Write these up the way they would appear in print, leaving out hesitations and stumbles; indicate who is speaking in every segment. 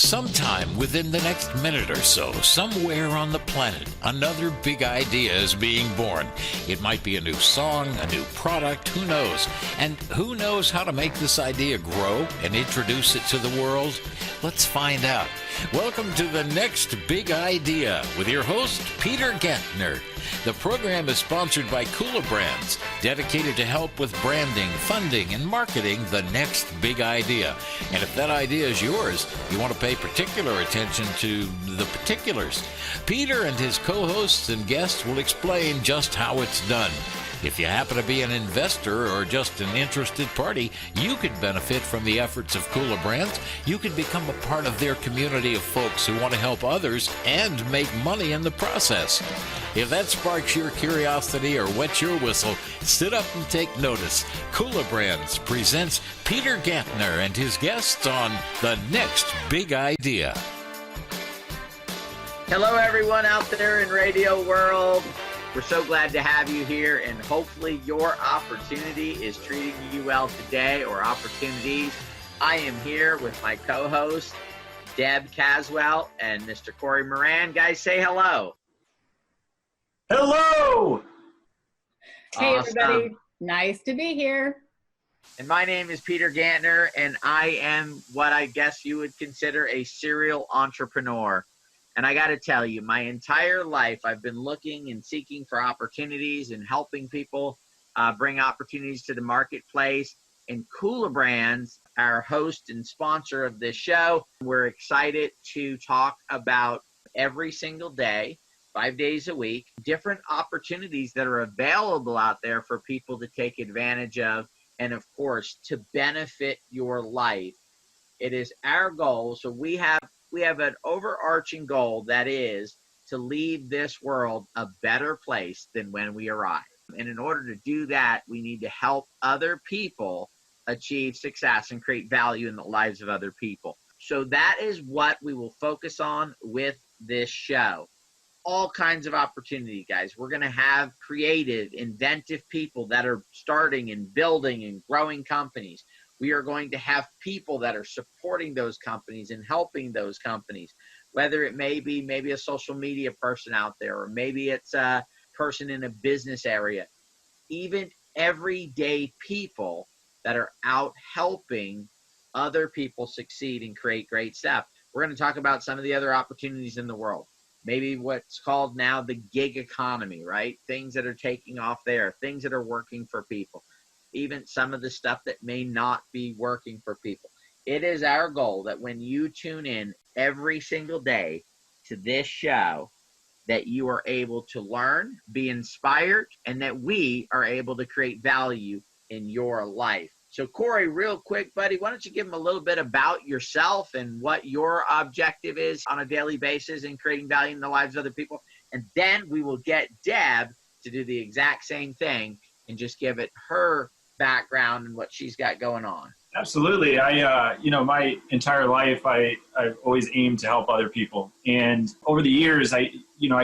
Speaker 1: Sometime within the next minute or so, somewhere on the planet, another big idea is being born. It might be a new song, a new product, who knows? And who knows how to make this idea grow and introduce it to the world? Let's find out. Welcome to The Next Big Idea with your host, Peter Gantner. The program is sponsored by kulaBrands, dedicated to help with branding, funding, and marketing the next big idea. And if that idea is yours, you want to pay particular attention to the particulars. Peter and his co-hosts and guests will explain just how it's done. If you happen to be an investor or just an interested party, you could benefit from the efforts of kulaBrands. You could become a part of their community of folks who want to help others and make money in the process. If that sparks your curiosity or wets your whistle, sit up and take notice. kulaBrands presents Peter Gantner and his guests on The Next Big Idea.
Speaker 2: Hello, everyone out there in radio world. We're so glad to have you here, and hopefully your opportunity is treating you well today, or opportunities. I am here with my co-host, Deb Caswell, and Mr. Corey Moran. Guys, say hello.
Speaker 3: Hello!
Speaker 4: Hey,
Speaker 2: Awesome.
Speaker 4: everybody. Nice to be here.
Speaker 2: And my name is Peter Gantner, and I am what I guess you would consider a serial entrepreneur. And I got to tell you, my entire life, I've been looking and seeking for opportunities and helping people bring opportunities to the marketplace. And kulaBrands, our host and sponsor of this show, we're excited to talk about every single day, 5 days a week, different opportunities that are available out there for people to take advantage of, and of course, to benefit your life. It is our goal. So we have an overarching goal that is to leave this world a better place than when we arrived. And in order to do that, we need to help other people achieve success and create value in the lives of other people. So that is what we will focus on with this show. All kinds of opportunity, guys. We're going to have creative, inventive people that are starting and building and growing companies. We are going to have people that are supporting those companies and helping those companies, whether it may be maybe a social media person out there, or maybe it's a person in a business area, even everyday people that are out helping other people succeed and create great stuff. We're going to talk about some of the other opportunities in the world. Maybe what's called now the gig economy, right? Things that are taking off there, things that are working for people. Even some of the stuff that may not be working for people. It is our goal that when you tune in every single day to this show, that you are able to learn, be inspired, and that we are able to create value in your life. So Corey, real quick, buddy, why don't you give them a little bit about yourself and what your objective is on a daily basis in creating value in the lives of other people. And then we will get Deb to do the exact same thing and just give it her background and what she's got going on.
Speaker 3: Absolutely. My entire life, I've always aimed to help other people. And over the years, I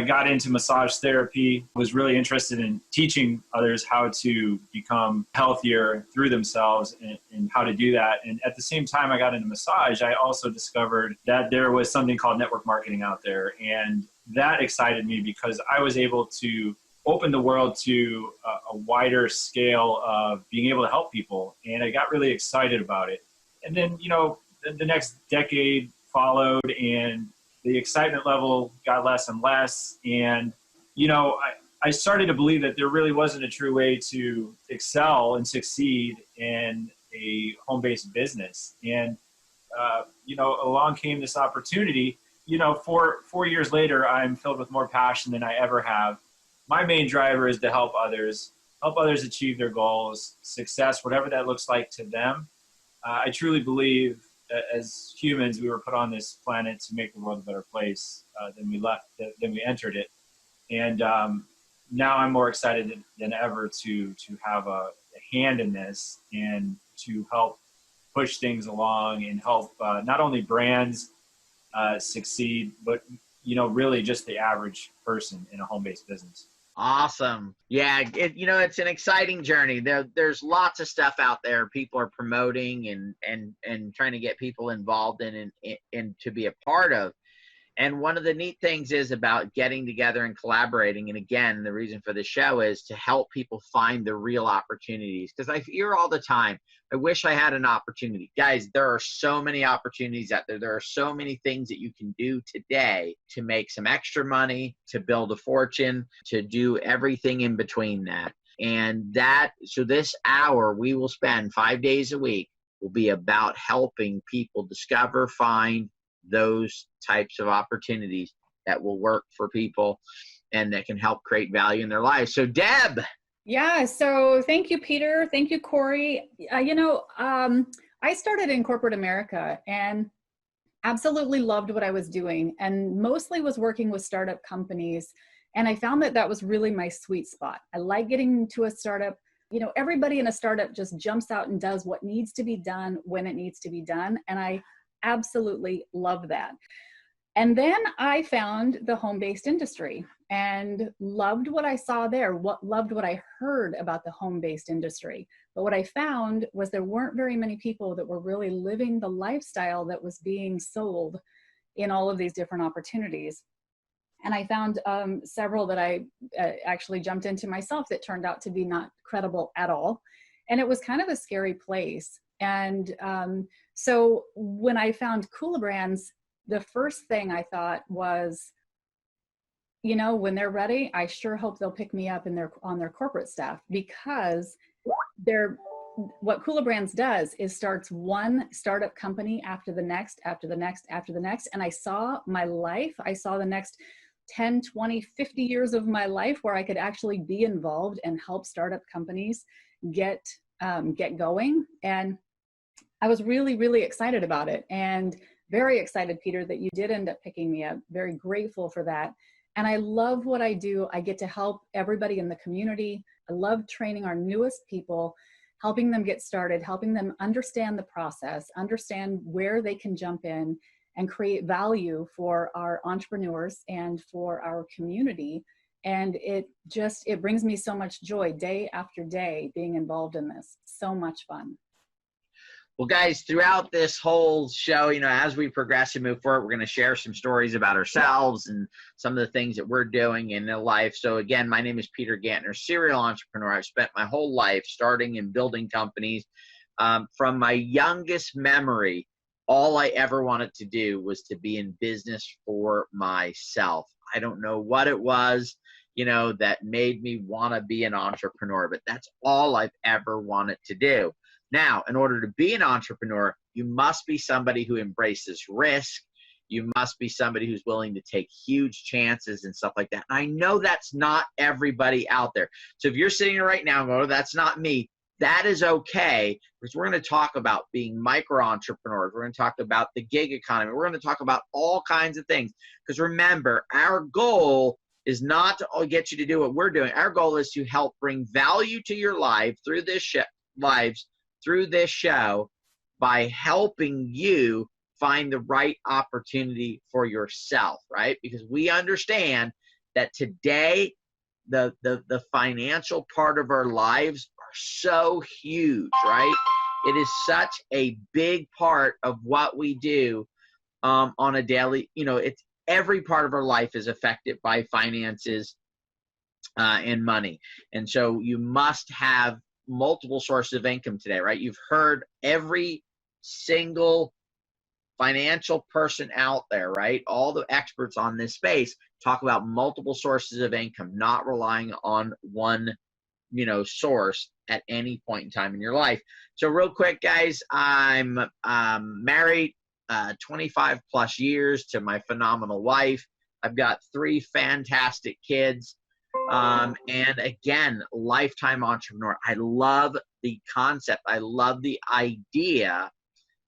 Speaker 3: got into massage therapy, was really interested in teaching others how to become healthier through themselves and how to do that. And at the same time I got into massage, I also discovered that there was something called network marketing out there. And that excited me because I was able to open the world to a wider scale of being able to help people. And I got really excited about it. And then, the next decade followed and the excitement level got less and less. And, I started to believe that there really wasn't a true way to excel and succeed in a home-based business. And, along came this opportunity. 4 years later, I'm filled with more passion than I ever have. My main driver is to help others achieve their goals, success, whatever that looks like to them. I truly believe that as humans, we were put on this planet to make the world a better place than we entered it. And now I'm more excited than ever to have a hand in this and to help push things along and help not only brands succeed, but really just the average person in a home-based business.
Speaker 2: Awesome. Yeah, it's an exciting journey. There's lots of stuff out there people are promoting and trying to get people involved in and to be a part of. And one of the neat things is about getting together and collaborating. And again, the reason for the show is to help people find the real opportunities. Because I hear all the time, I wish I had an opportunity. Guys, there are so many opportunities out there. There are so many things that you can do today to make some extra money, to build a fortune, to do everything in between that. And so this hour we will spend 5 days a week will be about helping people discover, find those types of opportunities that will work for people and that can help create value in their lives. So Deb.
Speaker 4: Yeah. So thank you, Peter. Thank you, Corey. I started in corporate America and absolutely loved what I was doing and mostly was working with startup companies. And I found that was really my sweet spot. I like getting into a startup. Everybody in a startup just jumps out and does what needs to be done when it needs to be done. And I absolutely love that. And then I found the home-based industry and loved what I saw there, loved what I heard about the home-based industry. But what I found was there weren't very many people that were really living the lifestyle that was being sold in all of these different opportunities. And I found several that I actually jumped into myself that turned out to be not credible at all. And it was kind of a scary place. And so when I found kulaBrands, the first thing I thought was, when they're ready, I sure hope they'll pick me up on their corporate staff, because what kulaBrands does is starts one startup company after the next, after the next, after the next. And I saw my life. I saw the next 10, 20, 50 years of my life where I could actually be involved and help startup companies get going. And I was really, really excited about it, and very excited, Peter, that you did end up picking me up. Very grateful for that. And I love what I do. I get to help everybody in the community. I love training our newest people, helping them get started, helping them understand the process, understand where they can jump in and create value for our entrepreneurs and for our community. And it brings me so much joy day after day being involved in this. So much fun.
Speaker 2: Well, guys, throughout this whole show, as we progress and move forward, we're going to share some stories about ourselves and some of the things that we're doing in life. So again, my name is Peter Gantner, serial entrepreneur. I've spent my whole life starting and building companies. From my youngest memory, all I ever wanted to do was to be in business for myself. I don't know what it was, that made me want to be an entrepreneur, but that's all I've ever wanted to do. Now, in order to be an entrepreneur, you must be somebody who embraces risk. You must be somebody who's willing to take huge chances and stuff like that. And I know that's not everybody out there. So if you're sitting here right now and going, oh, that's not me, that is okay, because we're going to talk about being micro-entrepreneurs. We're going to talk about the gig economy. We're going to talk about all kinds of things. Because remember, our goal is not to get you to do what we're doing. Our goal is to help bring value to your life through this show by helping you find the right opportunity for yourself, right? Because we understand that today the financial part of our lives are so huge, right? It is such a big part of what we do on a daily, it's every part of our life is affected by finances and money. And so you must have multiple sources of income today, right? You've heard every single financial person out there, right? All the experts on this space talk about multiple sources of income, not relying on one, source at any point in time in your life. So real quick, guys, I'm married 25 plus years to my phenomenal wife. I've got 3 fantastic kids. And again, lifetime entrepreneur. I love the concept. I love the idea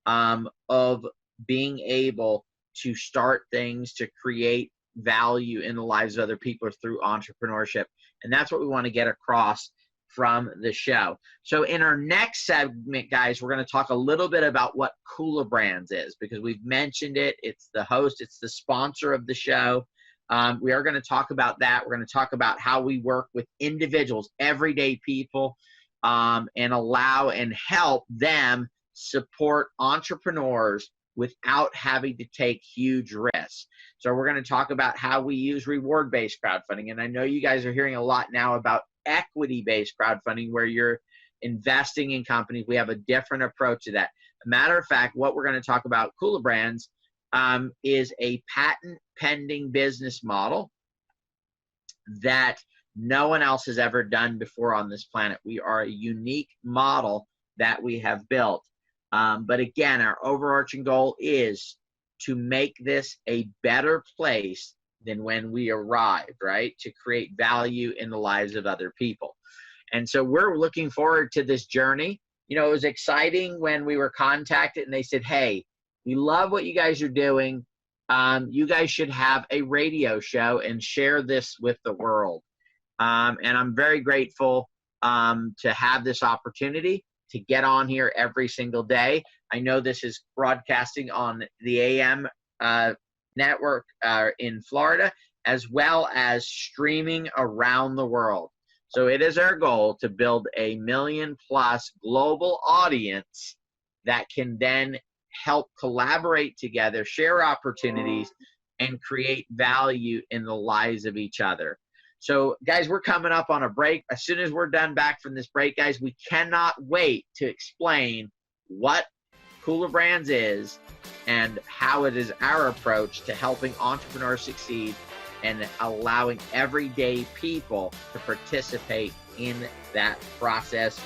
Speaker 2: of being able to start things, to create value in the lives of other people through entrepreneurship. And that's what we want to get across from the show. So in our next segment, guys, we're going to talk a little bit about what kulaBrands is, because we've mentioned it. It's the host, it's the sponsor of the show. We are going to talk about that. We're going to talk about how we work with individuals, everyday people, and allow and help them support entrepreneurs without having to take huge risks. So we're going to talk about how we use reward-based crowdfunding. And I know you guys are hearing a lot now about equity-based crowdfunding, where you're investing in companies. We have a different approach to that. A matter of fact, what we're going to talk about, kulaBrands, is a patent pending business model that no one else has ever done before on this planet. We are a unique model that we have built. But again, our overarching goal is to make this a better place than when we arrived, right? To create value in the lives of other people. And so we're looking forward to this journey. You know, it was exciting when we were contacted and they said, hey, we love what you guys are doing. You guys should have a radio show and share this with the world. And I'm very grateful to have this opportunity to get on here every single day. I know this is broadcasting on the AM network in Florida, as well as streaming around the world. So it is our goal to build a 1 million+ global audience that can then help collaborate together, share opportunities, and create value in the lives of each other. So guys, we're coming up on a break. As soon as we're done back from this break, guys, we cannot wait to explain what kulaBrands is and how it is our approach to helping entrepreneurs succeed and allowing everyday people to participate in that process.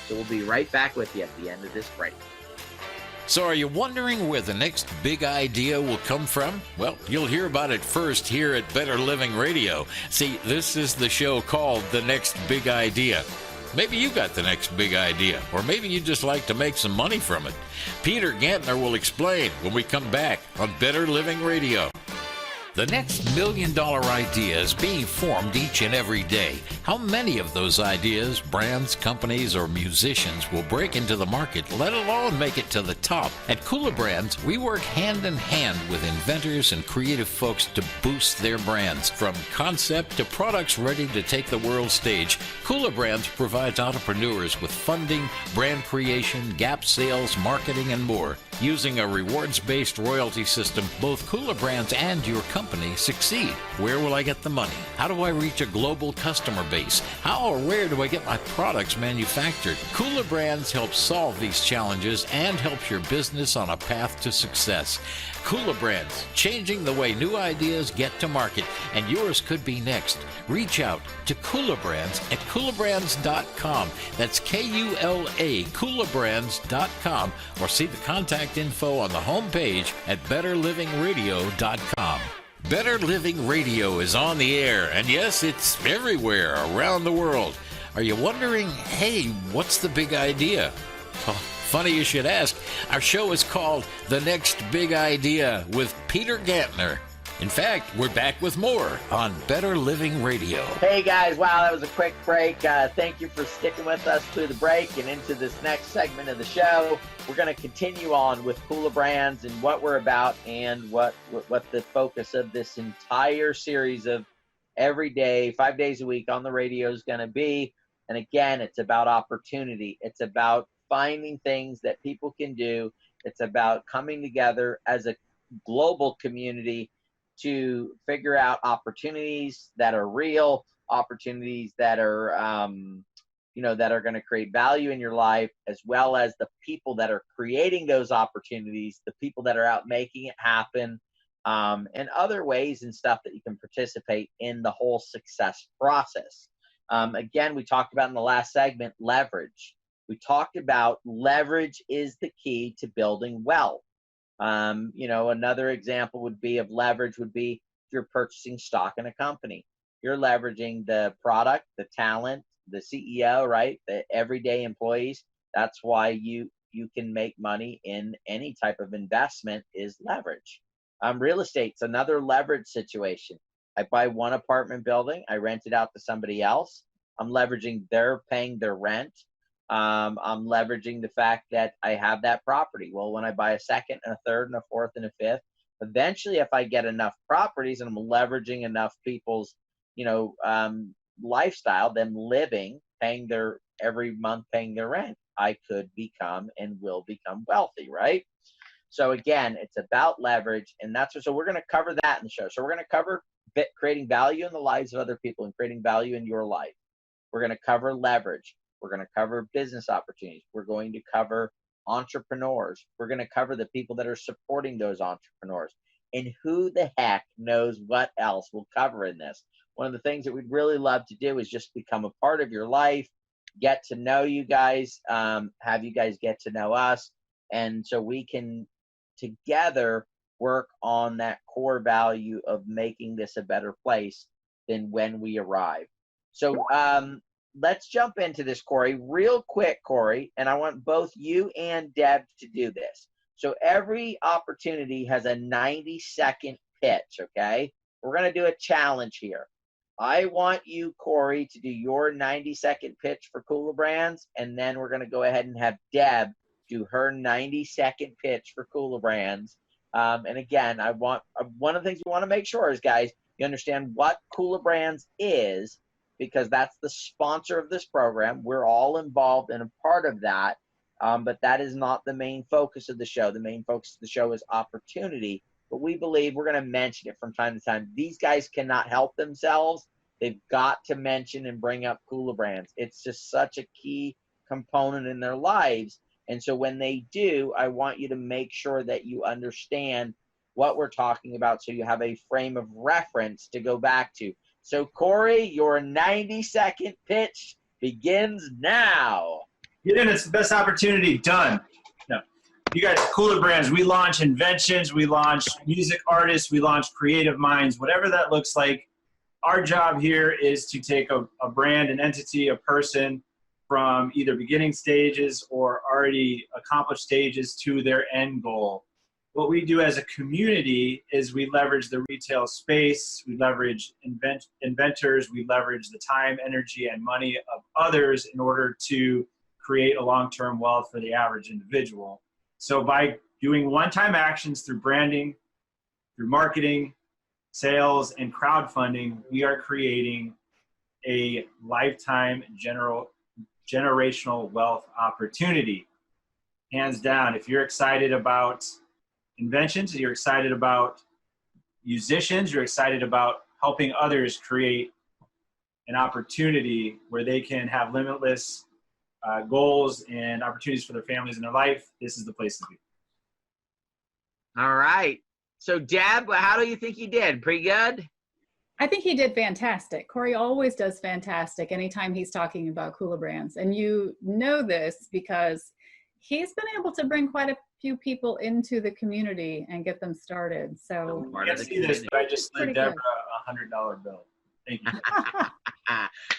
Speaker 2: So we'll be right back with you at the end of this break.
Speaker 1: So are you wondering where the next big idea will come from? Well, you'll hear about it first here at Better Living Radio. See, this is the show called The Next Big Idea. Maybe you got the next big idea, or maybe you just like to make some money from it. Peter Gantner will explain when we come back on Better Living Radio. The next $1 million idea is being formed each and every day. How many of those ideas, brands, companies, or musicians will break into the market, let alone make it to the top? At kulaBrands, we work hand in hand with inventors and creative folks to boost their brands. From concept to products ready to take the world stage, kulaBrands provides entrepreneurs with funding, brand creation, gap sales, marketing, and more. Using a rewards-based royalty system, both kulaBrands and your company succeed. Where will I get the money? How do I reach a global customer base? How or where do I get my products manufactured? kulaBrands helps solve these challenges and helps your business on a path to success. kulaBrands, changing the way new ideas get to market, and yours could be next. Reach out to kulaBrands at kulaBrands.com. That's Kula, kulaBrands.com, or see the contact info on the homepage at betterlivingradio.com. Better Living Radio is on the air, and yes, it's everywhere around the world. Are you wondering, hey, what's the big idea? Oh, funny you should ask. Our show is called The Next Big Idea with Peter Gantner. In fact, we're back with more on Better Living Radio.
Speaker 2: Hey guys, wow, that was a quick break. Thank you for sticking with us through the break and into this next segment of the show. We're going to continue on with kulaBrands and what we're about and what the focus of this entire series of every day, 5 days a week on the radio is going to be. And again, it's about opportunity. It's about finding things that people can do. It's about coming together as a global community to figure out opportunities that are real, opportunities that are, that are going to create value in your life, as well as the people that are creating those opportunities, the people that are out making it happen, and other ways and stuff that you can participate in the whole success process. Again, we talked about in the last segment, leverage. We talked about leverage is the key to building wealth. Another example would be of leverage would be if you're purchasing stock in a company. You're leveraging the product, the talent, the CEO, right? The everyday employees. That's why you can make money in any type of investment is leverage. Real estate's another leverage situation. I buy one apartment building, I rent it out to somebody else. I'm leveraging their paying their rent. I'm leveraging the fact that I have that property. Well, when I buy a second and a third and a fourth and a fifth, Eventually, if I get enough properties and I'm leveraging enough people's, lifestyle, them living, paying their every month, paying their rent, I could become and will become wealthy, right? So again, it's about leverage, and so we're going to cover that in the show. So we're going to cover creating value in the lives of other people and creating value in your life. We're going to cover leverage. We're going to cover business opportunities. We're going to cover entrepreneurs. We're going to cover the people that are supporting those entrepreneurs. And who the heck knows what else we'll cover in this. One of the things that we'd really love to do is just become a part of your life, get to know you guys, have you guys get to know us. And so we can together work on that core value of making this a better place than when we arrive. So let's jump into this, Corey, real quick, Corey, and I want both you and Deb to do this. So every opportunity has a 90-second pitch, okay? We're going to do a challenge here. I want you, Corey, to do your 90-second pitch for kulaBrands, and then we're going to go ahead and have Deb do her 90-second pitch for kulaBrands. And again, one of the things we want to make sure is, guys, you understand what kulaBrands is, because that's the sponsor of this program. We're all involved and a part of that, but that is not the main focus of the show. The main focus of the show is opportunity, but we believe we're going to mention it from time to time. These guys cannot help themselves. They've got to mention and bring up kulaBrands. It's just such a key component in their lives. And so when they do, I want you to make sure that you understand what we're talking about so you have a frame of reference to go back to. So, Corey, your 90-second pitch begins now.
Speaker 3: Get in. It's the best opportunity. Done. No. You guys, kulaBrands, we launch inventions. We launch music artists. We launch creative minds, whatever that looks like. Our job here is to take a brand, an entity, a person from either beginning stages or already accomplished stages to their end goal. What we do as a community is we leverage the retail space, we leverage inventors, we leverage the time, energy, and money of others in order to create a long-term wealth for the average individual. So by doing one-time actions through branding, through marketing, sales, and crowdfunding, we are creating a lifetime generational wealth opportunity. Hands down, if you're excited about inventions, you're excited about musicians, you're excited about helping others create an opportunity where they can have limitless goals and opportunities for their families and their life, this is the place to be.
Speaker 2: All right. So, Deb, how do you think you did? Pretty good?
Speaker 4: I think he did fantastic. Corey always does fantastic anytime he's talking about kulaBrands. And you know this because he's been able to bring quite a few people into the community and get them started. So
Speaker 3: I can't see this, but I just sent Deborah a $100 bill. Thank you.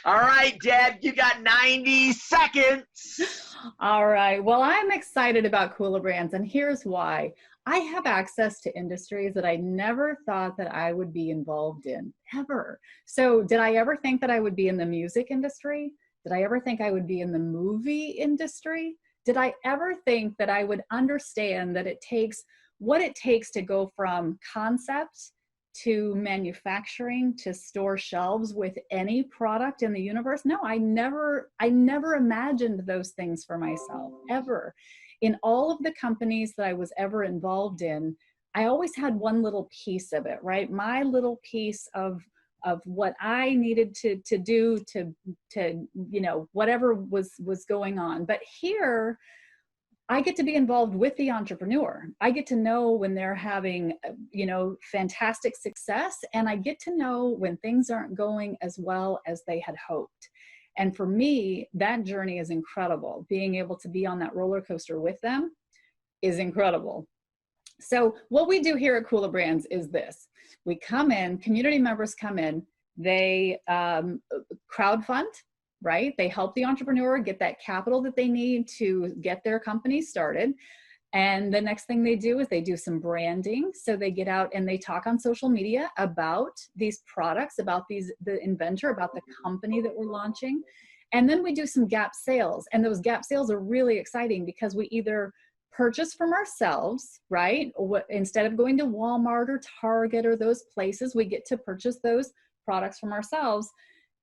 Speaker 2: All right, Deb, you got 90 seconds.
Speaker 4: All right. Well, I'm excited about kulaBrands, and here's why. I have access to industries that I never thought that I would be involved in, ever. So did I ever think that I would be in the music industry? Did I ever think I would be in the movie industry? Did I ever think that I would understand that what it takes to go from concept to manufacturing to store shelves with any product in the universe? No, I never imagined those things for myself, ever. In all of the companies that I was ever involved in, I always had one little piece of it, right? My little piece of what I needed to do to whatever was going on. But here, I get to be involved with the entrepreneur. I get to know when they're having, fantastic success, and I get to know when things aren't going as well as they had hoped. And for me, that journey is incredible. Being able to be on that roller coaster with them is incredible. So what we do here at kulaBrands is this. We come in, community members come in, they crowdfund, right? They help the entrepreneur get that capital that they need to get their company started. And the next thing they do is they do some branding. So they get out and they talk on social media about these products, about the inventor, about the company that we're launching. And then we do some gap sales. And those gap sales are really exciting because we either purchase from ourselves, right? Instead of going to Walmart or Target or those places, we get to purchase those products from ourselves.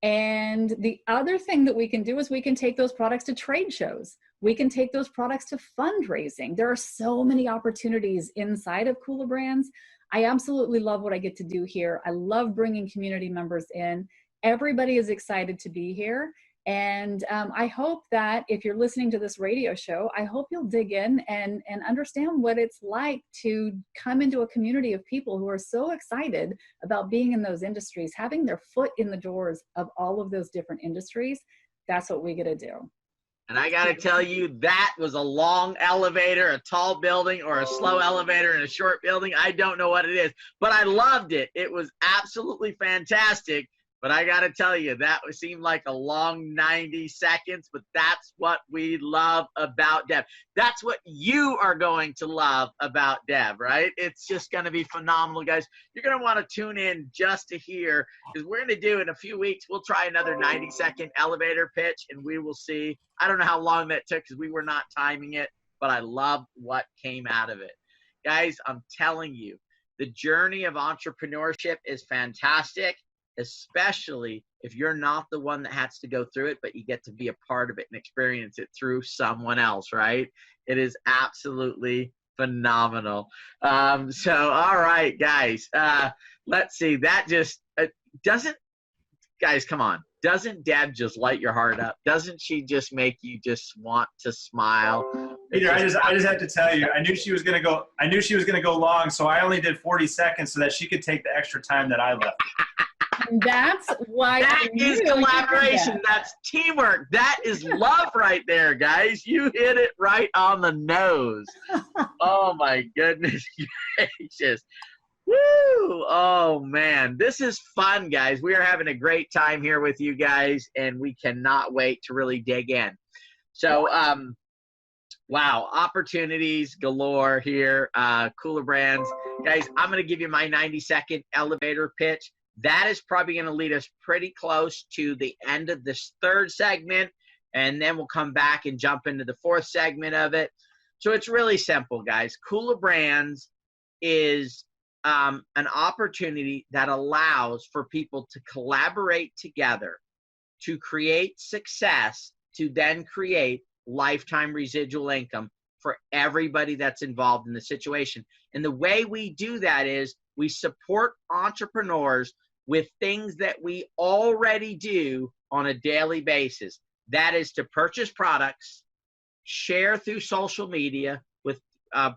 Speaker 4: And the other thing that we can do is we can take those products to trade shows. We can take those products to fundraising. There are so many opportunities inside of kulaBrands. I absolutely love what I get to do here. I love bringing community members in. Everybody is excited to be here. And I hope that if you're listening to this radio show, I hope you'll dig in and understand what it's like to come into a community of people who are so excited about being in those industries, having their foot in the doors of all of those different industries. That's what we get to do.
Speaker 2: And I got to tell you, that was a long elevator, a tall building, or a slow elevator in a short building. I don't know what it is, but I loved it. It was absolutely fantastic. But I got to tell you, that seemed like a long 90 seconds, but that's what we love about Deb. That's what you are going to love about Deb, right? It's just going to be phenomenal, guys. You're going to want to tune in just to hear, because we're going to do in a few weeks, we'll try another 90-second elevator pitch, and we will see. I don't know how long that took because we were not timing it, but I love what came out of it. Guys, I'm telling you, the journey of entrepreneurship is fantastic, especially if you're not the one that has to go through it, but you get to be a part of it and experience it through someone else, right? It is absolutely phenomenal. So, all right, guys, let's see. That just doesn't, guys, come on. Doesn't Deb just light your heart up? Doesn't she just make you just want to smile?
Speaker 3: Peter, I just have to tell you, I knew she was gonna go long, so I only did 40 seconds so that she could take the extra time that I left.
Speaker 4: And that's why
Speaker 2: that is collaboration. That's teamwork. That is love right there, guys. You hit it right on the nose. Oh my goodness gracious. Woo! Oh man, this is fun, guys. We are having a great time here with you guys, and we cannot wait to really dig in. So, wow, opportunities galore here. kulaBrands, guys. I'm going to give you my 90-second elevator pitch. That is probably going to lead us pretty close to the end of this third segment, and then we'll come back and jump into the fourth segment of it. So it's really simple, guys. kulaBrands is an opportunity that allows for people to collaborate together to create success, to then create lifetime residual income for everybody that's involved in the situation. And the way we do that is we support entrepreneurs with things that we already do on a daily basis. That is to purchase products, share through social media with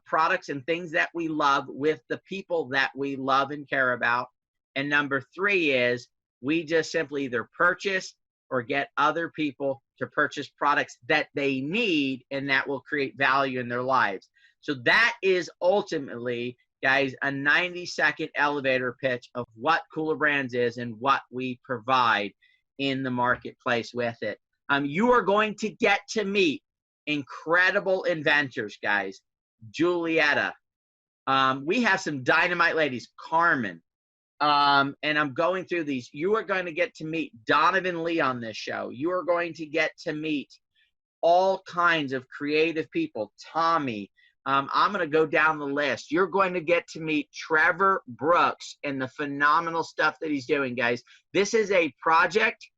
Speaker 2: products and things that we love with the people that we love and care about. And number 3 is we just simply either purchase or get other people to purchase products that they need and that will create value in their lives. So that is ultimately, guys, a 90-second elevator pitch of what kulaBrands is and what we provide in the marketplace with it. You are going to get to meet incredible inventors, guys. Julietta. We have some dynamite ladies. Carmen. And I'm going through these. You are going to get to meet Donovan Lee on this show. You are going to get to meet all kinds of creative people. Tommy. I'm going to go down the list. You're going to get to meet Trevor Brooks and the phenomenal stuff that he's doing, guys. This is a project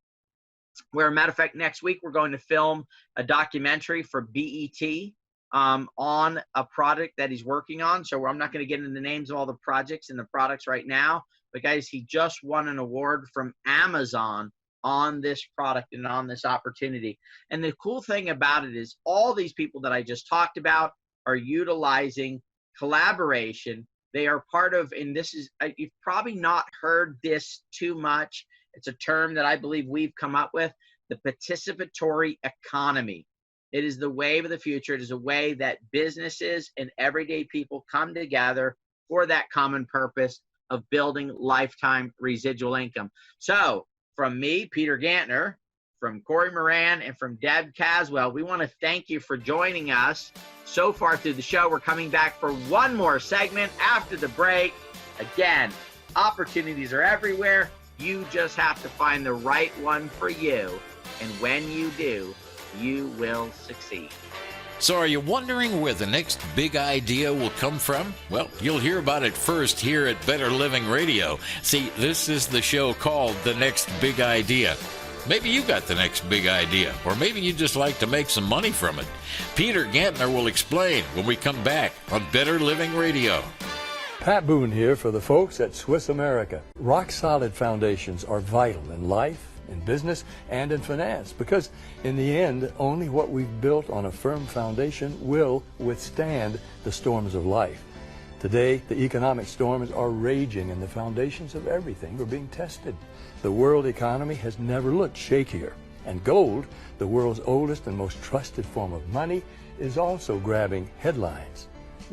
Speaker 2: where, matter of fact, next week we're going to film a documentary for BET on a product that he's working on. So I'm not going to get into the names of all the projects and the products right now. But, guys, he just won an award from Amazon on this product and on this opportunity. And the cool thing about it is all these people that I just talked about are utilizing collaboration. They are part of, and this is, you've probably not heard this too much. It's a term that I believe we've come up with, the participatory economy. It is the wave of the future. It is a way that businesses and everyday people come together for that common purpose of building lifetime residual income. So from me, Peter Gantner, from Corey Moran, and from Deb Caswell, we want to thank you for joining us so far through the show. We're coming back for one more segment after the break. Again, opportunities are everywhere. You just have to find the right one for you. And when you do, you will succeed.
Speaker 1: So are you wondering where the next big idea will come from? Well, you'll hear about it first here at Better Living Radio. See, this is the show called The Next Big Idea. Maybe you got the next big idea, or maybe you just like to make some money from it. Peter Gantner will explain when we come back on Better Living Radio.
Speaker 5: Pat Boone here for the folks at Swiss America. Rock-solid foundations are vital in life, in business, and in finance, because in the end, only what we've built on a firm foundation will withstand the storms of life. Today, the economic storms are raging and the foundations of everything are being tested. The world economy has never looked shakier, and gold, the world's oldest and most trusted form of money, is also grabbing headlines.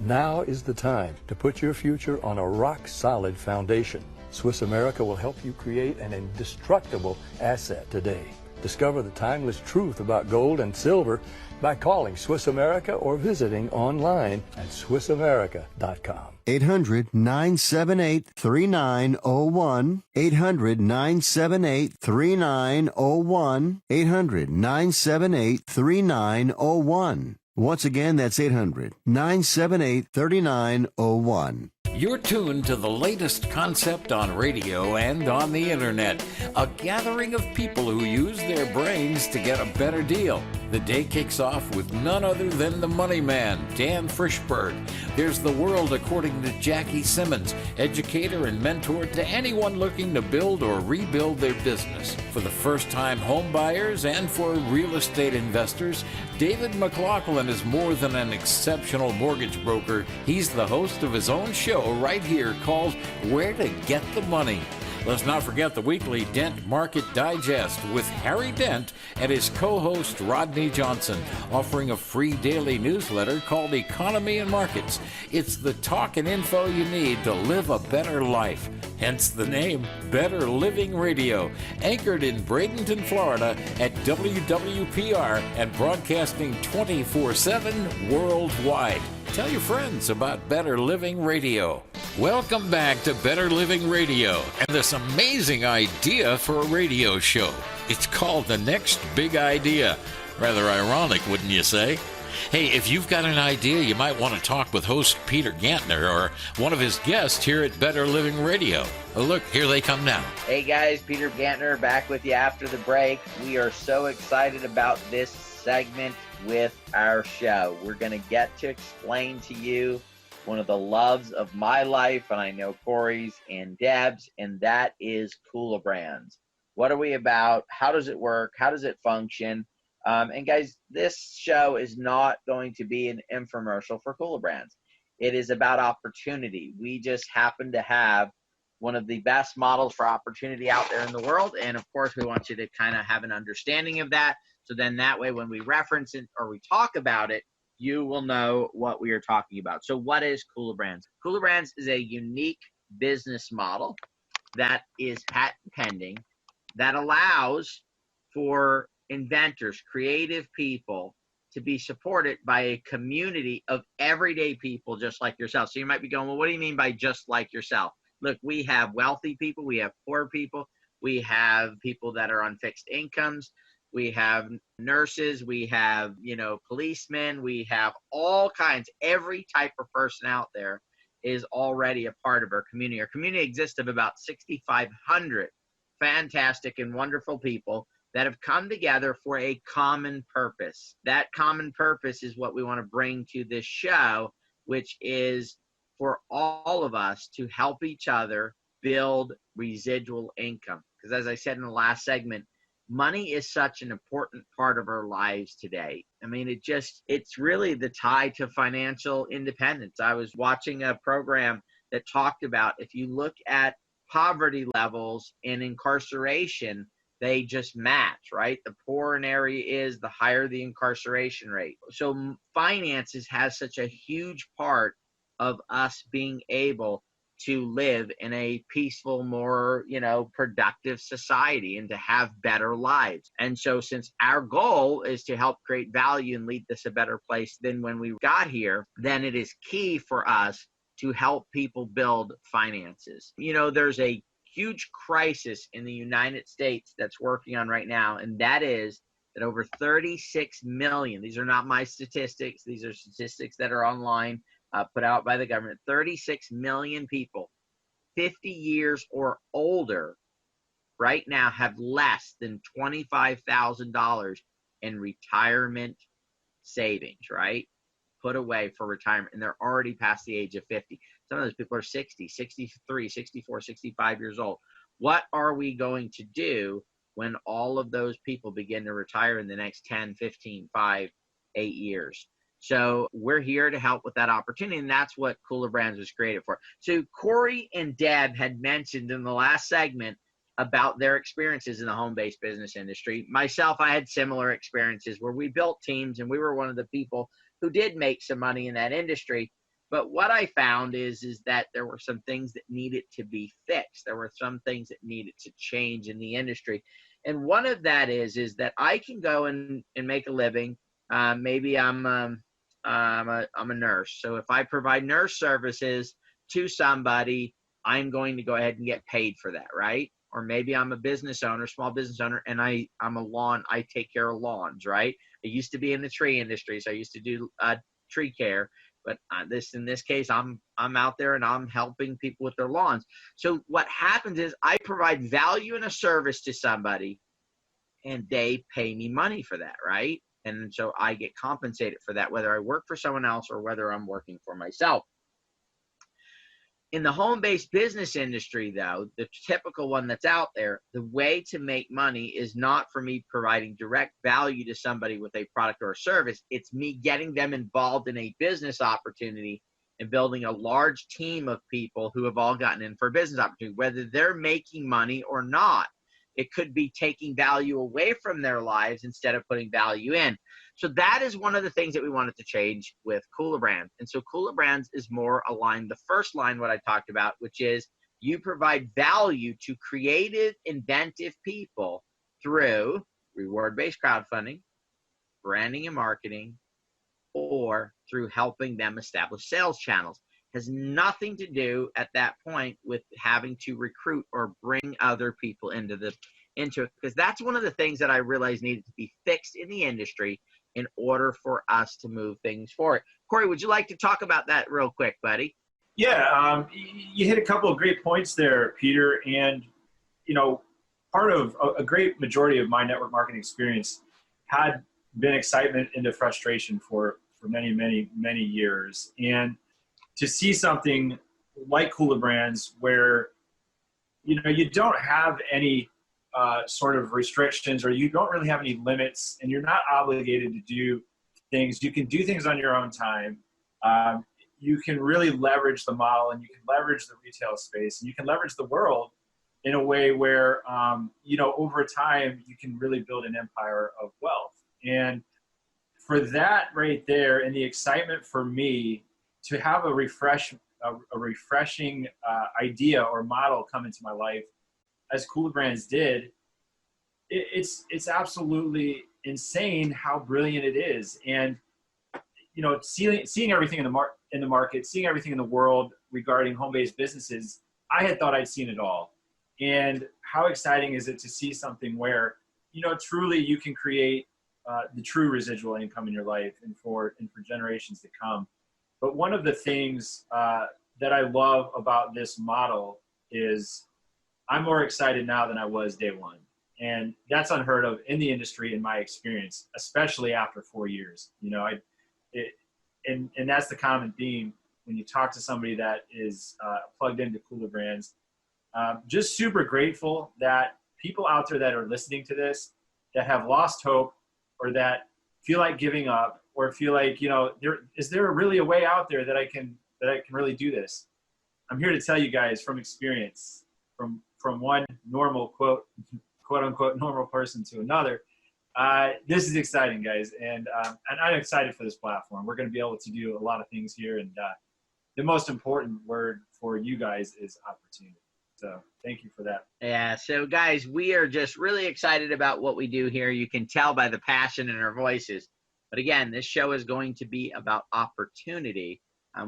Speaker 5: Now is the time to put your future on a rock-solid foundation. Swiss America will help you create an indestructible asset today. Discover the timeless truth about gold and silver by calling Swiss America or visiting online at SwissAmerica.com.
Speaker 6: 800-978-3901. 800-978-3901. 800-978-3901. Once again, that's 800-978-3901.
Speaker 1: You're tuned to the latest concept on radio and on the internet. A gathering of people who use their brains to get a better deal. The day kicks off with none other than the money man, Dan Frischberg. There's the world according to Jackie Simmons, educator and mentor to anyone looking to build or rebuild their business. For the first-time home buyers and for real estate investors, David McLaughlin is more than an exceptional mortgage broker. He's the host of his own show right here called Where to Get the Money. Let's not forget the weekly Dent Market Digest with Harry Dent and his co-host Rodney Johnson, offering a free daily newsletter called Economy and Markets. It's the talk and info you need to live a better life. Hence the name Better Living Radio, anchored in Bradenton, Florida at WWPR and broadcasting 24/7 worldwide. Tell your friends about Better Living Radio. Welcome back to Better Living Radio and this amazing idea for a radio show. It's called The Next Big Idea. Rather ironic, wouldn't you say? Hey, if you've got an idea, you might want to talk with host Peter Gantner or one of his guests here at Better Living Radio. Oh, look, here they come now.
Speaker 2: Hey guys, Peter Gantner back with you after the break. We are so excited about this segment with our show. We're going to get to explain to you one of the loves of my life, and I know Corey's and Deb's, and that is kulaBrands. What are we about? How does it work? How does it function? And guys, this show is not going to be an infomercial for kulaBrands. It is about opportunity. We just happen to have one of the best models for opportunity out there in the world. And of course, we want you to kind of have an understanding of that. So then that way, when we reference it or we talk about it, you will know what we are talking about. So what is kulaBrands? kulaBrands is a unique business model that is patent pending that allows for inventors, creative people to be supported by a community of everyday people just like yourself. So you might be going, well, what do you mean by just like yourself? Look, we have wealthy people, we have poor people, we have people that are on fixed incomes, we have nurses, we have, policemen, we have all kinds, every type of person out there is already a part of our community. Our community exists of about 6,500 fantastic and wonderful people that have come together for a common purpose. That common purpose is what we want to bring to this show, which is for all of us to help each other build residual income. Because as I said in the last segment, money is such an important part of our lives today. I mean, it's really the tie to financial independence. I was watching a program that talked about if you look at poverty levels and incarceration, they just match, right? The poorer an area is, the higher the incarceration rate. So finances has such a huge part of us being able to live in a peaceful, more, productive society and to have better lives. And so since our goal is to help create value and lead this a better place than when we got here, then it is key for us to help people build finances. There's a huge crisis in the United States that's working on right now, and that is that over 36 million, these are not my statistics, these are statistics that are online, put out by the government, 36 million people 50 years or older right now have less than $25,000 in retirement savings, right? Put away for retirement, and they're already past the age of 50. Some of those people are 60, 63, 64, 65 years old. What are we going to do when all of those people begin to retire in the next 10, 15, 5, 8 years? So we're here to help with that opportunity, and that's what kulaBrands was created for. So Corey and Deb had mentioned in the last segment about their experiences in the home-based business industry. Myself, I had similar experiences where we built teams, and we were one of the people who did make some money in that industry. But what I found is that there were some things that needed to be fixed. There were some things that needed to change in the industry. And one of that is that I can go and make a living. Maybe I'm a nurse. So if I provide nurse services to somebody, I'm going to go ahead and get paid for that, right? Or maybe I'm a business owner, small business owner, and I take care of lawns, right? I used to be in the tree industry, so I used to do tree care. But in this case, I'm out there and I'm helping people with their lawns. So what happens is I provide value and a service to somebody, and they pay me money for that, right? And so I get compensated for that, whether I work for someone else or whether I'm working for myself. In the home-based business industry, though, the typical one that's out there, the way to make money is not for me providing direct value to somebody with a product or a service. It's me getting them involved in a business opportunity and building a large team of people who have all gotten in for a business opportunity, whether they're making money or not. It could be taking value away from their lives instead of putting value in. So that is one of the things that we wanted to change with kulaBrands. And so kulaBrands is more aligned. The first line, what I talked about, which is you provide value to creative, inventive people through reward-based crowdfunding, branding and marketing, or through helping them establish sales channels. Has nothing to do at that point with having to recruit or bring other people into it, because that's one of the things that I realized needed to be fixed in the industry in order for us to move things forward. Corey, would you like to talk about that real quick, buddy?
Speaker 3: Yeah, you hit a couple of great points there, Peter. And, you know, part of a great majority of my network marketing experience had been excitement into frustration for many, many, many years. And to see something like kulaBrands where, you know, you don't have any sort of restrictions, or you don't really have any limits, and you're not obligated to do things. You can do things on your own time. You can really leverage the model, and you can leverage the retail space, and you can leverage the world in a way where, you know, over time, you can really build an empire of wealth. And for that right there, and the excitement for me to have a refreshing idea or model come into my life, as kulaBrands did, it's absolutely insane how brilliant it is. And, you know, seeing everything in the market, seeing everything in the world regarding home-based businesses, I had thought I'd seen it all. And how exciting is it to see something where, you know, truly you can create the true residual income in your life and for generations to come. But one of the things that I love about this model is I'm more excited now than I was day one. And that's unheard of in the industry in my experience, especially after 4 years. You know, and that's the common theme when you talk to somebody that is plugged into kulaBrands. Just super grateful that people out there that are listening to this, that have lost hope, or that feel like giving up, or feel like, you know, is there really a way out there that I can really do this? I'm here to tell you guys from experience, from one normal quote unquote normal person to another. This is exciting, guys, and I'm excited for this platform. We're going to be able to do a lot of things here, and the most important word for you guys is opportunity. So thank you for that.
Speaker 2: Yeah. So guys, we are just really excited about what we do here. You can tell by the passion in our voices. But again, this show is going to be about opportunity.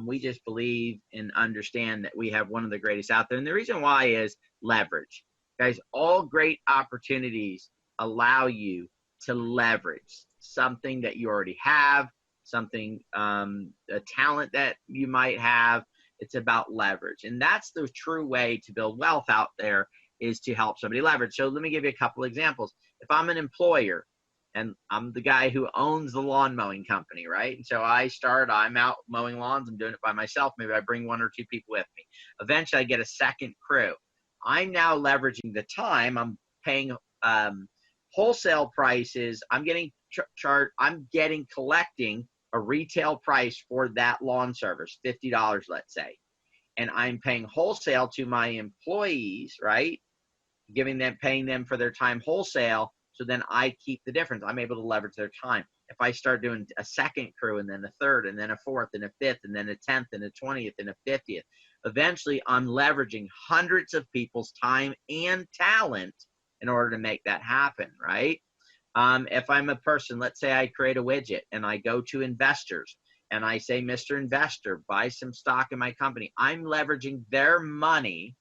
Speaker 2: We just believe and understand that we have one of the greatest out there. And the reason why is leverage. Guys, all great opportunities allow you to leverage something that you already have, something, a talent that you might have. It's about leverage. And that's the true way to build wealth out there, is to help somebody leverage. So let me give you a couple examples. If I'm an employer and I'm the guy who owns the lawn mowing company, right? And so I'm out mowing lawns. I'm doing it by myself. Maybe I bring 1 or 2 people with me. Eventually I get a second crew. I'm now leveraging the time. I'm paying wholesale prices. I'm getting collecting a retail price for that lawn service, $50, let's say. And I'm paying wholesale to my employees, right? Paying them for their time wholesale. So then I keep the difference. I'm able to leverage their time. If I start doing a second crew and then a third and then a fourth and a fifth and then a 10th and a 20th and a 50th, eventually I'm leveraging hundreds of people's time and talent in order to make that happen, right? If I'm a person, let's say I create a widget and I go to investors and I say, Mr. Investor, buy some stock in my company. I'm leveraging their money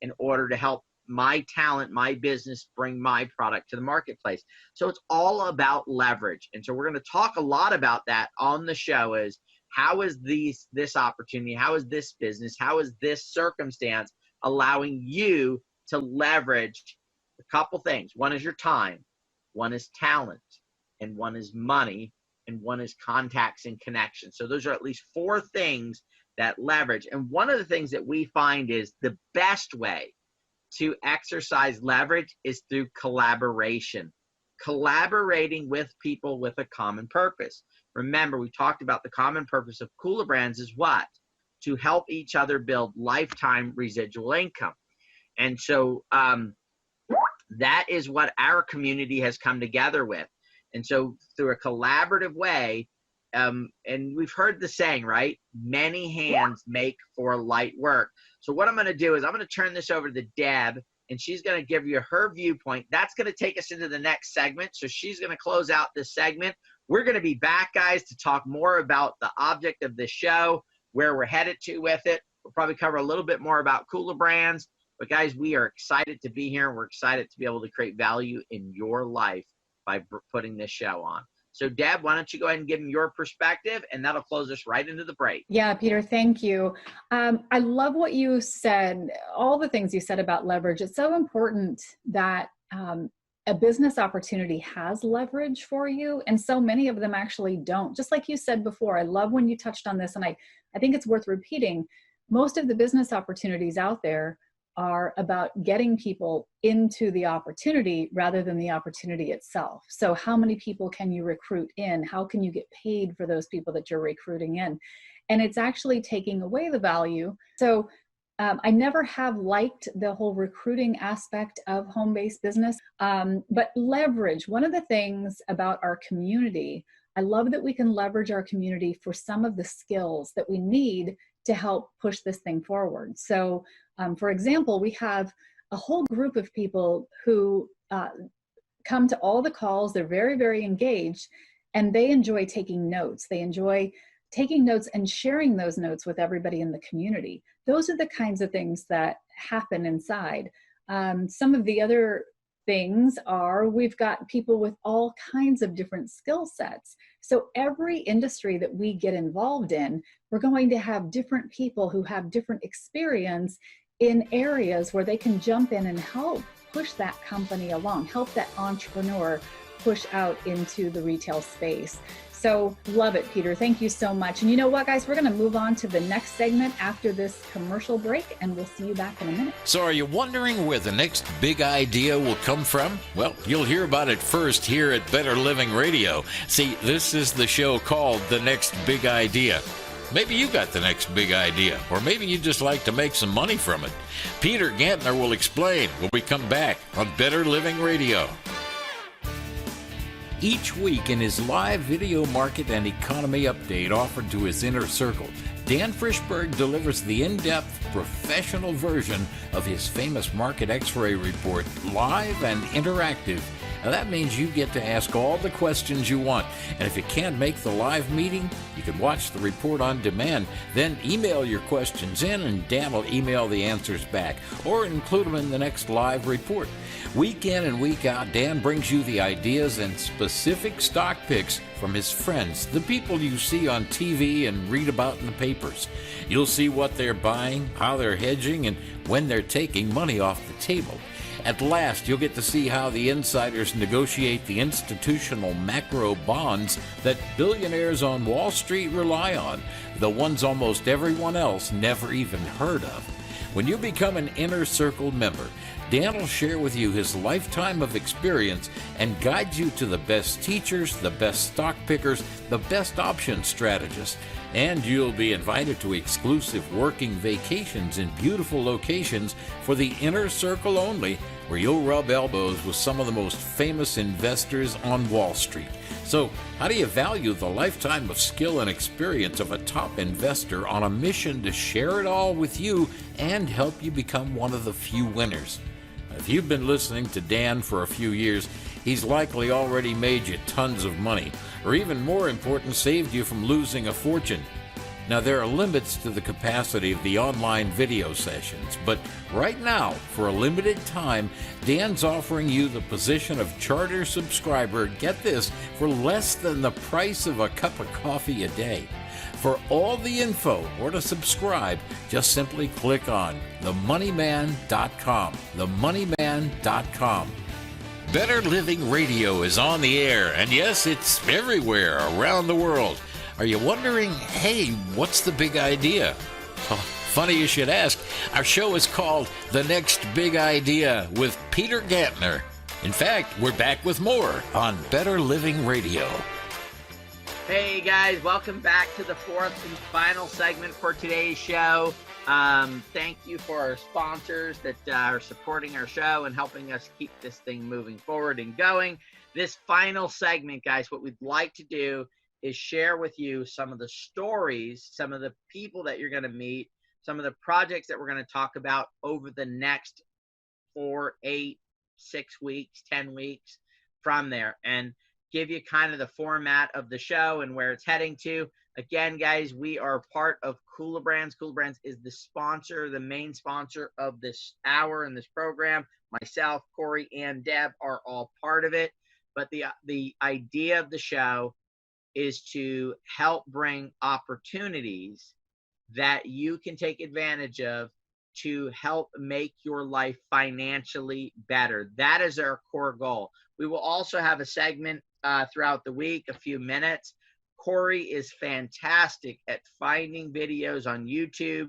Speaker 2: in order to help my talent, my business, bring my product to the marketplace. So it's all about leverage. And so we're going to talk a lot about that on the show, is how is this opportunity, how is this business, how is this circumstance allowing you to leverage a couple things. One is your time, one is talent, and one is money, and one is contacts and connections. So those are at least 4 things that leverage. And one of the things that we find is the best way to exercise leverage is through collaboration. Collaborating with people with a common purpose. Remember, we talked about the common purpose of kulaBrands is what? To help each other build lifetime residual income. And so that is what our community has come together with. And so through a collaborative way, and we've heard the saying, right? Many hands make for light work. So what I'm going to do is I'm going to turn this over to Deb, and she's going to give you her viewpoint. That's going to take us into the next segment. So she's going to close out this segment. We're going to be back, guys, to talk more about the object of this show, where we're headed to with it. We'll probably cover a little bit more about kulaBrands. But guys, we are excited to be here. We're excited to be able to create value in your life by putting this show on. So Deb, why don't you go ahead and give them your perspective, and that'll close us right into the break.
Speaker 4: Yeah, Peter, thank you. I love what you said, all the things you said about leverage. It's so important that a business opportunity has leverage for you, and so many of them actually don't. Just like you said before, I love when you touched on this, and I think it's worth repeating. Most of the business opportunities out there are about getting people into the opportunity rather than the opportunity itself. So how many people can you recruit in? How can you get paid for those people that you're recruiting in? And it's actually taking away the value. So I never have liked the whole recruiting aspect of home-based business, but leverage. One of the things about our community, I love that we can leverage our community for some of the skills that we need to help push this thing forward. So for example, we have a whole group of people who come to all the calls. They're very, very engaged, and they enjoy taking notes. They enjoy taking notes and sharing those notes with everybody in the community. Those are the kinds of things that happen inside. Some of the other things are, we've got people with all kinds of different skill sets. So every industry that we get involved in, we're going to have different people who have different experience in areas where they can jump in and help push that company along, help that entrepreneur push out into the retail space. So love it, Peter. Thank you so much. And you know what, guys, we're going to move on to the next segment after this commercial break, and we'll see you back in a minute.
Speaker 1: So are you wondering where the next big idea will come from? Well, you'll hear about it first here at Better Living Radio. See, this is the show called The Next Big Idea. Maybe you got the next big idea, or maybe you just like to make some money from it. Peter Gantner will explain when we come back on Better Living Radio. Each week in his live video market and economy update offered to his inner circle, Dan Frischberg delivers the in-depth professional version of his famous market x-ray report, live and interactive, Now, that means you get to ask all the questions you want. And if you can't make the live meeting, you can watch the report on demand. Then email your questions in, and Dan will email the answers back or include them in the next live report. Week in and week out, Dan brings you the ideas and specific stock picks from his friends, the people you see on TV and read about in the papers. You'll see what they're buying, how they're hedging, and when they're taking money off the table. At last, you'll get to see how the insiders negotiate the institutional macro bonds that billionaires on Wall Street rely on, the ones almost everyone else never even heard of. When you become an Inner Circle member, Dan will share with you his lifetime of experience and guide you to the best teachers, the best stock pickers, the best option strategists. And you'll be invited to exclusive working vacations in beautiful locations for the Inner Circle only, where you'll rub elbows with some of the most famous investors on Wall Street. So, how do you value the lifetime of skill and experience of a top investor on a mission to share it all with you and help you become one of the few winners? If you've been listening to Dan for a few years, he's likely already made you tons of money, or even more important, saved you from losing a fortune. Now, there are limits to the capacity of the online video sessions, but right now, for a limited time, Dan's offering you the position of charter subscriber, get this, for less than the price of a cup of coffee a day. For all the info or to subscribe, just simply click on themoneyman.com. themoneyman.com. Better Living Radio is on the air, and yes, it's everywhere around the world. Are you wondering, hey, what's the big idea? Oh, funny you should ask. Our show is called The Next Big Idea with Peter Gantner. In fact, we're back with more on Better Living Radio.
Speaker 2: Hey guys, welcome back to the fourth and final segment for today's show. Thank you for our sponsors that are supporting our show and helping us keep this thing moving forward and going. This final segment, guys, what we'd like to do is share with you some of the stories, some of the people that you're going to meet, some of the projects that we're going to talk about over the next 4, 8, 6 weeks, 10 weeks from there, and give you kind of the format of the show and where it's heading to. Again, guys, we are part of kulaBrands. kulaBrands is the sponsor, the main sponsor of this hour and this program. Myself, Corey, and Deb are all part of it. But the idea of the show is to help bring opportunities that you can take advantage of to help make your life financially better. That is our core goal. We will also have a segment throughout the week, a few minutes. Corey is fantastic at finding videos on YouTube,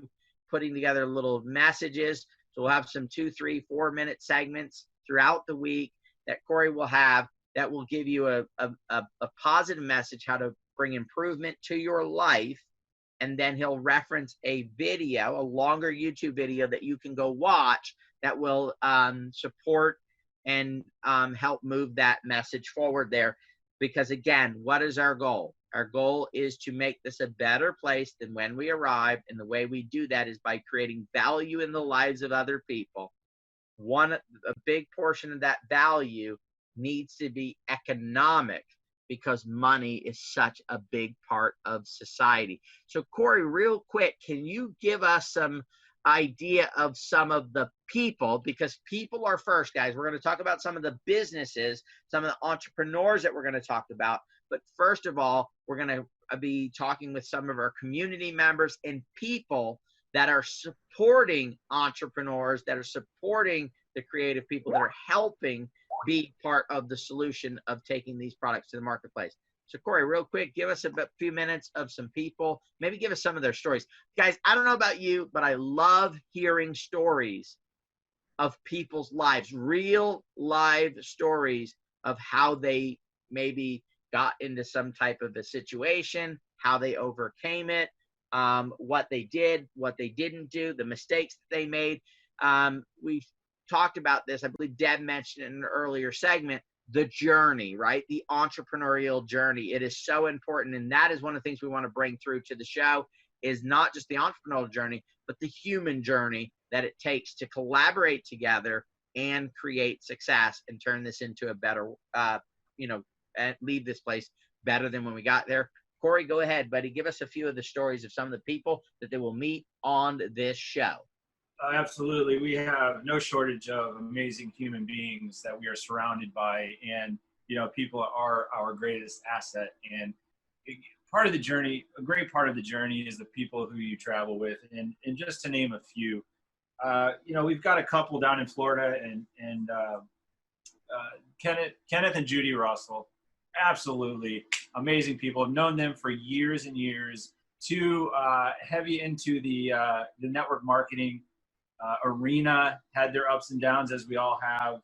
Speaker 2: putting together little messages. So we'll have some 2, 3, 4 minute segments throughout the week that Corey will have that will give you a positive message, how to bring improvement to your life. And then he'll reference a video, a longer YouTube video that you can go watch that will support and help move that message forward there. Because again, what is our goal? Our goal is to make this a better place than when we arrived. And the way we do that is by creating value in the lives of other people. A big portion of that value needs to be economic, because money is such a big part of society. So Corey, real quick, can you give us some idea of some of the people, because people are first, guys. We're going to talk about some of the businesses, some of the entrepreneurs that we're going to talk about. But first of all, we're going to be talking with some of our community members and people that are supporting entrepreneurs, that are supporting the creative people, that are helping be part of the solution of taking these products to the marketplace. So Corey, real quick, give us a few minutes of some people, maybe give us some of their stories. Guys, I don't know about you, but I love hearing stories of people's lives, real live stories of how they maybe got into some type of a situation, how they overcame it, what they did, what they didn't do, the mistakes that they made. We've talked about this. I believe Deb mentioned in an earlier segment, the journey, right? The entrepreneurial journey. It is so important. And that is one of the things we want to bring through to the show, is not just the entrepreneurial journey, but the human journey that it takes to collaborate together and create success and turn this into a better, and leave this place better than when we got there. Corey, go ahead, buddy. Give us a few of the stories of some of the people that they will meet on this show.
Speaker 3: Absolutely. We have no shortage of amazing human beings that we are surrounded by. And, people are our greatest asset. And part of the journey, a great part of the journey is the people who you travel with. And just to name a few, we've got a couple down in Florida and Kenneth and Judy Russell. Absolutely amazing people. I've known them for years and years. Too heavy into the network marketing arena, had their ups and downs as we all have.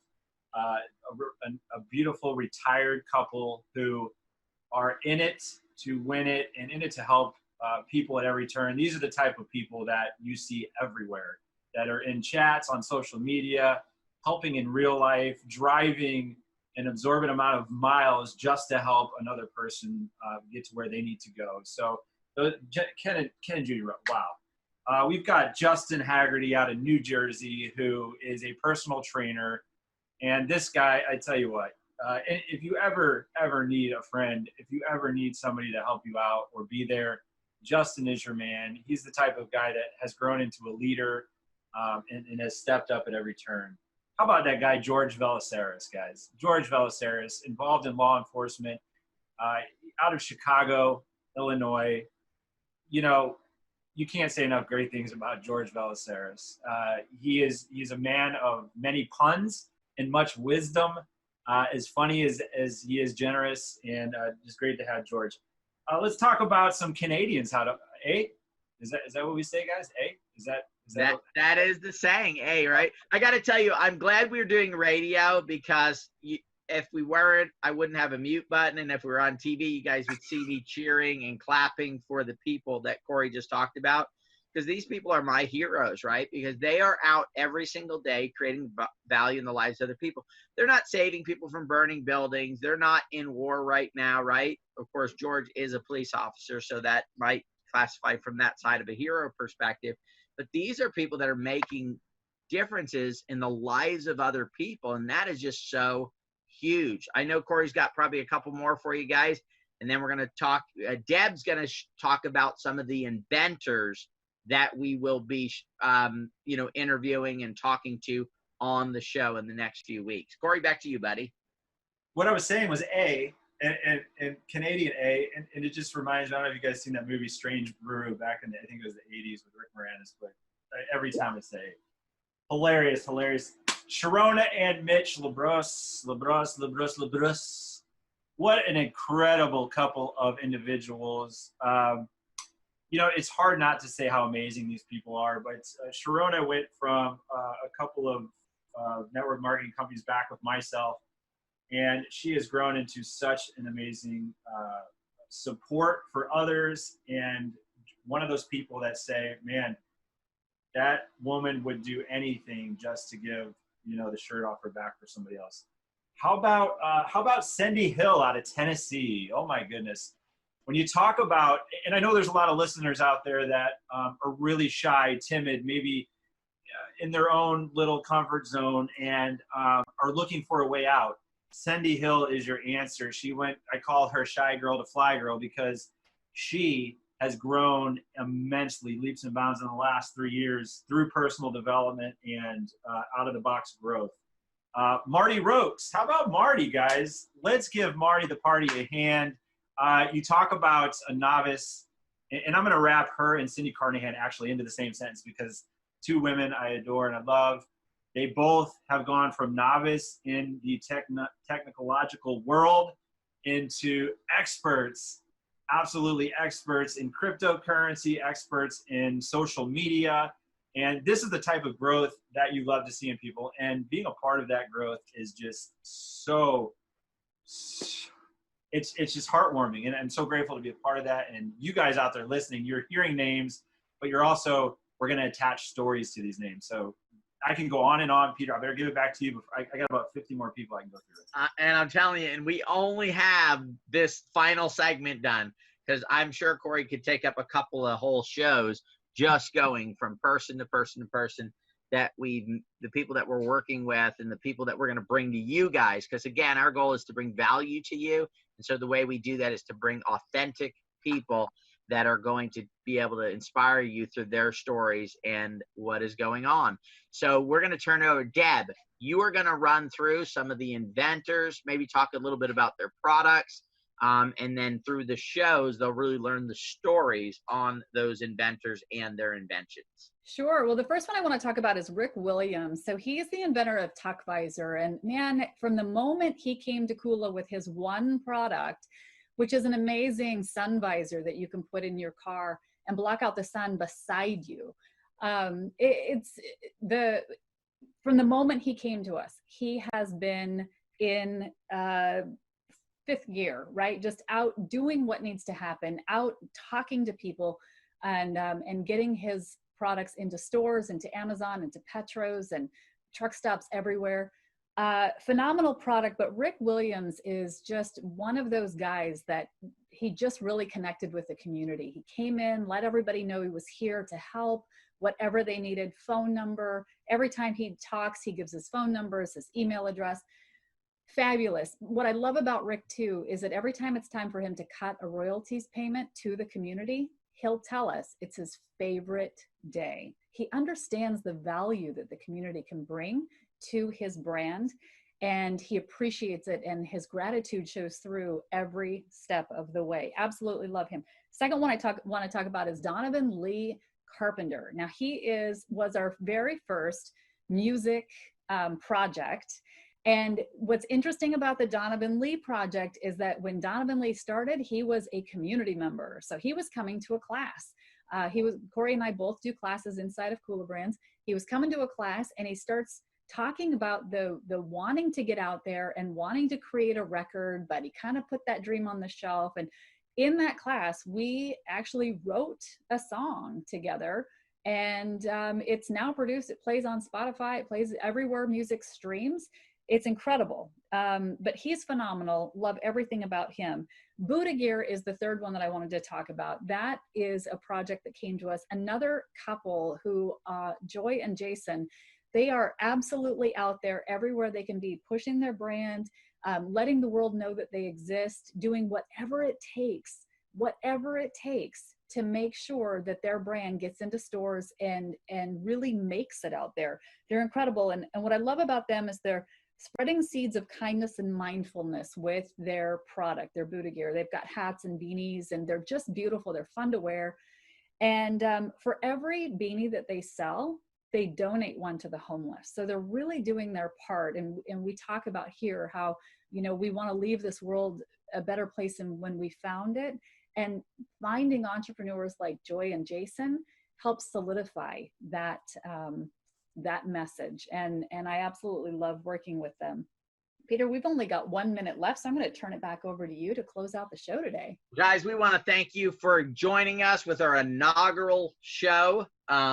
Speaker 3: A beautiful retired couple who are in it to win it and in it to help people at every turn. These are the type of people that you see everywhere, that are in chats on social media, helping in real life, driving an absorbent amount of miles just to help another person get to where they need to go. So Ken and Judy, wow. We've got Justin Haggerty out of New Jersey, who is a personal trainer. And this guy, I tell you what, if you ever need a friend, if you ever need somebody to help you out or be there, Justin is your man. He's the type of guy that has grown into a leader and has stepped up at every turn. How about that guy, George Velaceris, guys? George Velaceris, involved in law enforcement, out of Chicago, Illinois. You can't say enough great things about George Velaceris. He's a man of many puns and much wisdom, as funny as he is generous, and just great to have George. Let's talk about some Canadians. Is that what we say, guys? That
Speaker 2: is the saying, right? I got to tell you, I'm glad we're doing radio because if we weren't, I wouldn't have a mute button. And if we were on TV, you guys would see me cheering and clapping for the people that Corey just talked about. Because these people are my heroes, right? Because they are out every single day creating value in the lives of other people. They're not saving people from burning buildings. They're not in war right now, right? Of course, George is a police officer, so that might classify from that side of a hero perspective. But these are people that are making differences in the lives of other people, and that is just so huge. I know Corey's got probably a couple more for you guys, and then we're going to talk. Deb's going to talk about some of the inventors that we will be, interviewing and talking to on the show in the next few weeks. Corey, back to you, buddy.
Speaker 3: What I was saying was and Canadian and it just reminds me, I don't know if you guys seen that movie Strange Brew back in I think it was the 80s with Rick Moranis, but every time I say it. Hilarious. Sharona and Mitch LaBrosse. What an incredible couple of individuals. It's hard not to say how amazing these people are, but Sharona went from a couple of network marketing companies back with myself, and she has grown into such an amazing support for others, and one of those people that say, man, that woman would do anything just to give the shirt off her back for somebody else. How about Cindy Hill out of Tennessee? Oh my goodness. When you talk about, and I know there's a lot of listeners out there that are really shy, timid, maybe in their own little comfort zone, and are looking for a way out. Cindy Hill is your answer. I call her shy girl to fly girl, because she has grown immensely, leaps and bounds in the last 3 years through personal development and out-of-the-box growth. Marty Rokes. How about Marty, guys? Let's give Marty the party a hand. You talk about a novice, and I'm going to wrap her and Cindy Carnahan actually into the same sentence, because two women I adore and I love. They both have gone from novice in the technological world into experts, absolutely experts in cryptocurrency, experts in social media. And this is the type of growth that you love to see in people. And being a part of that growth is just it's just heartwarming. And I'm so grateful to be a part of that. And you guys out there listening, you're hearing names, but we're going to attach stories to these names. So I can go on and on, Peter. I better give it back to you. I got about 50 more people I can go through.
Speaker 2: And I'm telling you, and we only have this final segment done, because I'm sure Corey could take up a couple of whole shows just going from person to person to person. that the people that we're working with and the people that we're going to bring to you guys. Because again, our goal is to bring value to you. And so the way we do that is to bring authentic people that are going to be able to inspire you through their stories and what is going on. So we're going to turn it over to Deb. You are going to run through some of the inventors, maybe talk a little bit about their products. And then through the shows, they'll really learn the stories on those inventors and their inventions.
Speaker 4: Sure. Well, the first one I want to talk about is Rick Williams. So he's the inventor of Tuck Visor. And man, from the moment he came to Kula with his one product, which is an amazing sun visor that you can put in your car and block out the sun beside you. From the moment he came to us, he has been in fifth gear, right? Just out doing what needs to happen, out talking to people, and getting his products into stores, into Amazon, into Petros and truck stops everywhere. Phenomenal product, but Rick Williams is just one of those guys that he just really connected with the community. He came in, let everybody know he was here to help, whatever they needed, phone number. Every time he talks, he gives his phone numbers, his email address. Fabulous. What I love about Rick too is that every time it's time for him to cut a royalties payment to the community, he'll tell us it's his favorite day. He understands the value that the community can bring to his brand, and he appreciates it, and his gratitude shows through every step of the way. Absolutely love him. Second one I want to talk about is Donovan Lee Carpenter. Now he was our very first music project. And what's interesting about the Donovan Lee project is that when Donovan Lee started, he was a community member. So he was coming to a class. Corey and I both do classes inside of kulaBrands. He was coming to a class and he starts talking about the wanting to get out there and wanting to create a record, but he kind of put that dream on the shelf. And in that class, we actually wrote a song together, and it's now produced. It plays on Spotify. It plays everywhere music streams. It's incredible, but he's phenomenal. Love everything about him. Buddha Gear is the third one that I wanted to talk about. That is a project that came to us. Another couple who, Joy and Jason, they are absolutely out there everywhere they can be, pushing their brand, letting the world know that they exist, doing whatever it takes to make sure that their brand gets into stores and really makes it out there. They're incredible. And what I love about them is they're spreading seeds of kindness and mindfulness with their product, their Buddha Gear. They've got hats and beanies, and they're just beautiful. They're fun to wear. And for every beanie that they sell, they donate one to the homeless. So they're really doing their part. And we talk about here how, we want to leave this world a better place than when we found it. And finding entrepreneurs like Joy and Jason helps solidify that message. And I absolutely love working with them. Peter, we've only got 1 minute left, so I'm going to turn it back over to you to close out the show today.
Speaker 2: Guys, we want to thank you for joining us with our inaugural show.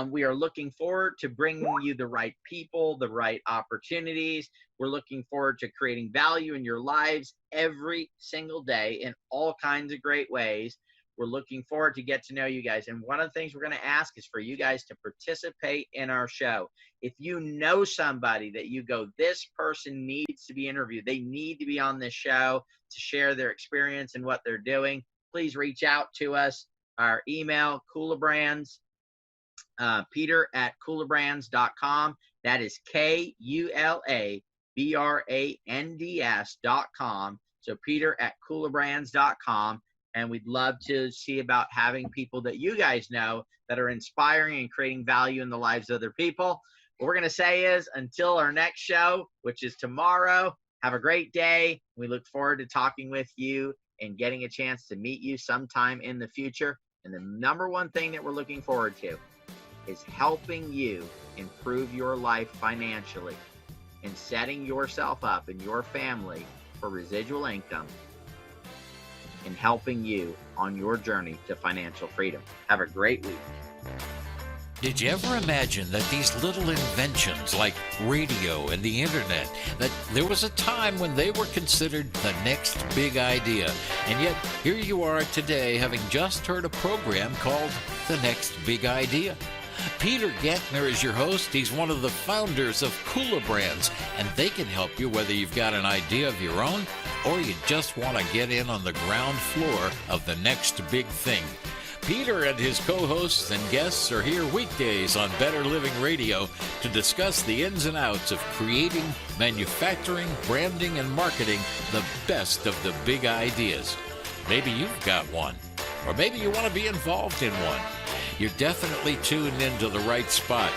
Speaker 2: We are looking forward to bringing you the right people, the right opportunities. We're looking forward to creating value in your lives every single day in all kinds of great ways. We're looking forward to get to know you guys. And one of the things we're going to ask is for you guys to participate in our show. If you know somebody that you go, this person needs to be interviewed, they need to be on this show to share their experience and what they're doing, please reach out to us. Our email, kulaBrands, Peter@kulaBrands.com. That is KulaBrands.com. So Peter@kulaBrands.com. And we'd love to see about having people that you guys know that are inspiring and creating value in the lives of other people. What we're going to say is until our next show, which is tomorrow, have a great day. We look forward to talking with you and getting a chance to meet you sometime in the future. And the number one thing that we're looking forward to is helping you improve your life financially and setting yourself up and your family for residual income and helping you on your journey to financial freedom. Have a great week.
Speaker 1: Did you ever imagine that these little inventions like radio and the internet, that there was a time when they were considered the next big idea? And yet here you are today having just heard a program called The Next Big Idea. Peter Gantner is your host. He's one of the founders of kulaBrands, and they can help you whether you've got an idea of your own or you just want to get in on the ground floor of the next big thing. Peter and his co-hosts and guests are here weekdays on Better Living Radio to discuss the ins and outs of creating, manufacturing, branding, and marketing the best of the big ideas. Maybe you've got one, or maybe you want to be involved in one. You're definitely tuned into the right spot.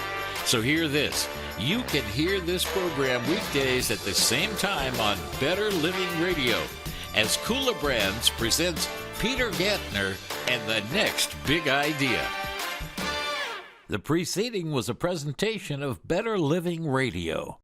Speaker 1: So hear this. You can hear this program weekdays at the same time on Better Living Radio as kulaBrands presents Peter Gantner and the next big idea. The preceding was a presentation of Better Living Radio.